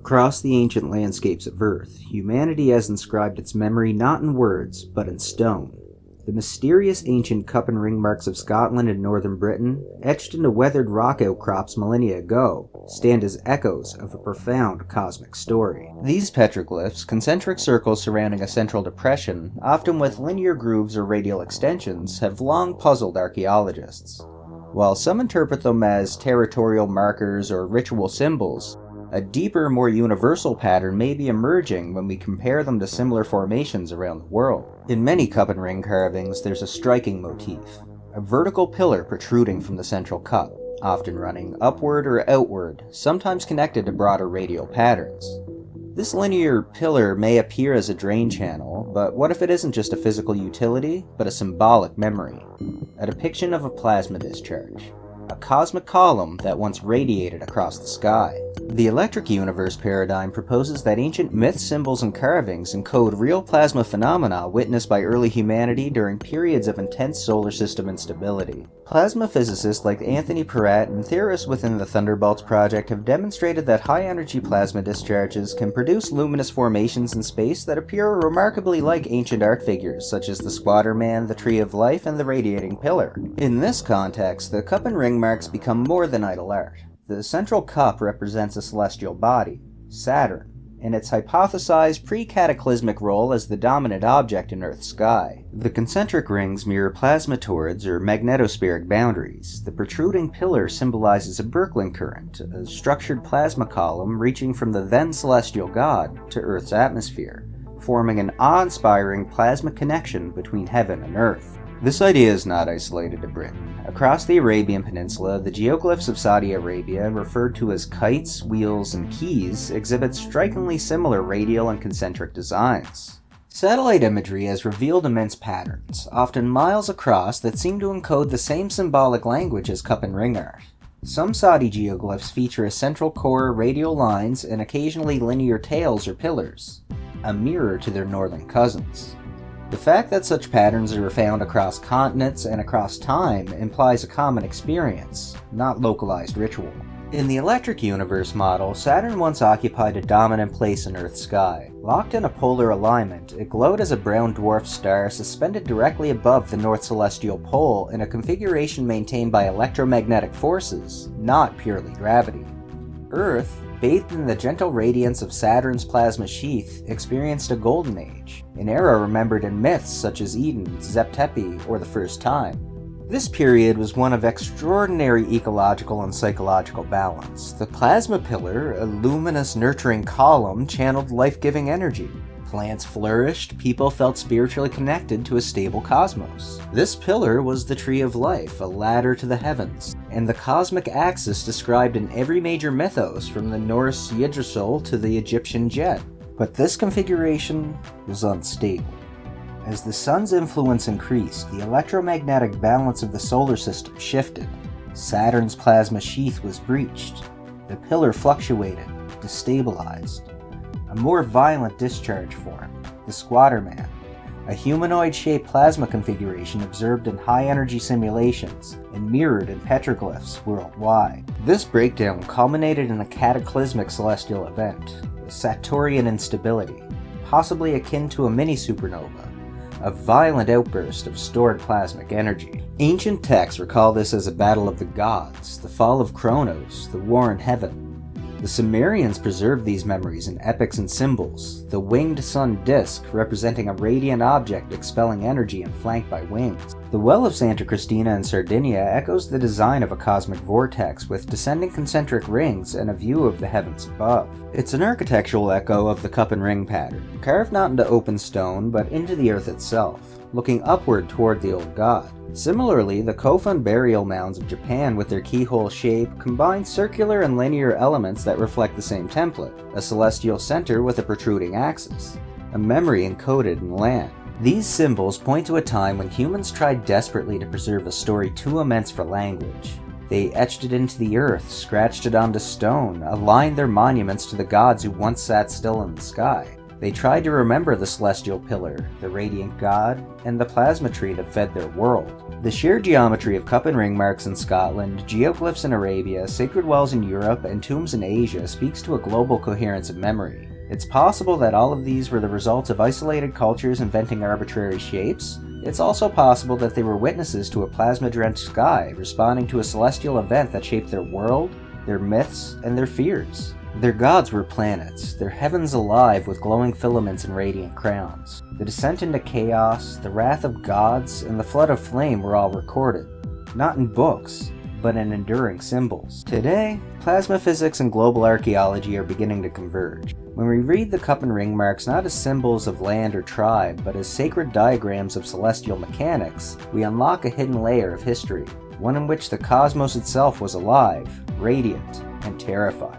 Across the ancient landscapes of Earth, humanity has inscribed its memory not in words, but in stone. The mysterious ancient cup and ring marks of Scotland and northern Britain, etched into weathered rock outcrops millennia ago, stand as echoes of a profound cosmic story. These petroglyphs, concentric circles surrounding a central depression, often with linear grooves or radial extensions, have long puzzled archaeologists. While some interpret them as territorial markers or ritual symbols, a deeper, more universal pattern may be emerging when we compare them to similar formations around the world. In many cup and ring carvings, there's a striking motif, a vertical pillar protruding from the central cup, often running upward or outward, sometimes connected to broader radial patterns. This linear pillar may appear as a drain channel, but what if it isn't just a physical utility, but a symbolic memory? A depiction of a plasma discharge. A cosmic column that once radiated across the sky. The electric universe paradigm proposes that ancient myths, symbols, and carvings encode real plasma phenomena witnessed by early humanity during periods of intense solar system instability. Plasma physicists like Anthony Peratt and theorists within the Thunderbolts project have demonstrated that high-energy plasma discharges can produce luminous formations in space that appear remarkably like ancient art figures such as the Squatter Man, the Tree of Life, and the Radiating Pillar. In this context, the cup and ring marks become more than idle art. The central cup represents a celestial body, Saturn, and its hypothesized pre-cataclysmic role as the dominant object in Earth's sky. The concentric rings mirror plasmatoroids or magnetospheric boundaries. The protruding pillar symbolizes a Birkeland current, a structured plasma column reaching from the then celestial god to Earth's atmosphere, forming an awe-inspiring plasma connection between heaven and Earth. This idea is not isolated to Britain. Across the Arabian Peninsula, the geoglyphs of Saudi Arabia, referred to as kites, wheels, and keys, exhibit strikingly similar radial and concentric designs. Satellite imagery has revealed immense patterns, often miles across, that seem to encode the same symbolic language as cup and ring art. Some Saudi geoglyphs feature a central core, radial lines, and occasionally linear tails or pillars, a mirror to their northern cousins. The fact that such patterns are found across continents and across time implies a common experience, not localized ritual. In the electric universe model, Saturn once occupied a dominant place in Earth's sky. Locked in a polar alignment, it glowed as a brown dwarf star suspended directly above the North Celestial Pole in a configuration maintained by electromagnetic forces, not purely gravity. Earth, bathed in the gentle radiance of Saturn's plasma sheath, experienced a golden age, an era remembered in myths such as Eden, Zep Tepi, or the First Time. This period was one of extraordinary ecological and psychological balance. The plasma pillar, a luminous, nurturing column, channeled life-giving energy. Plants flourished, people felt spiritually connected to a stable cosmos. This pillar was the Tree of Life, a ladder to the heavens, and the cosmic axis described in every major mythos from the Norse Yggdrasil to the Egyptian Jet. But this configuration was unstable. As the sun's influence increased, the electromagnetic balance of the solar system shifted. Saturn's plasma sheath was breached. The pillar fluctuated, destabilized. A more violent discharge formed, the Squatter Man, a humanoid-shaped plasma configuration observed in high-energy simulations and mirrored in petroglyphs worldwide. This breakdown culminated in a cataclysmic celestial event, a Saturnian instability, possibly akin to a mini-supernova, a violent outburst of stored plasmic energy. Ancient texts recall this as a battle of the gods, the fall of Kronos, the war in heaven. The Sumerians preserved these memories in epics and symbols, the winged sun disk representing a radiant object expelling energy and flanked by wings. The well of Santa Cristina in Sardinia echoes the design of a cosmic vortex with descending concentric rings and a view of the heavens above. It's an architectural echo of the cup and ring pattern, carved not into open stone but into the earth itself, looking upward toward the old god. Similarly, the Kofun burial mounds of Japan with their keyhole shape combine circular and linear elements that reflect the same template, a celestial center with a protruding axis, a memory encoded in land. These symbols point to a time when humans tried desperately to preserve a story too immense for language. They etched it into the earth, scratched it onto stone, aligned their monuments to the gods who once sat still in the sky. They tried to remember the celestial pillar, the radiant god, and the plasma tree that fed their world. The sheer geometry of cup and ring marks in Scotland, geoglyphs in Arabia, sacred wells in Europe, and tombs in Asia speaks to a global coherence of memory. It's possible that all of these were the result of isolated cultures inventing arbitrary shapes. It's also possible that they were witnesses to a plasma-drenched sky, responding to a celestial event that shaped their world, their myths, and their fears. Their gods were planets, their heavens alive with glowing filaments and radiant crowns. The descent into chaos, the wrath of gods, and the flood of flame were all recorded, not in books, but in enduring symbols. Today, plasma physics and global archaeology are beginning to converge. When we read the cup and ring marks not as symbols of land or tribe, but as sacred diagrams of celestial mechanics, we unlock a hidden layer of history, one in which the cosmos itself was alive, radiant, and terrified.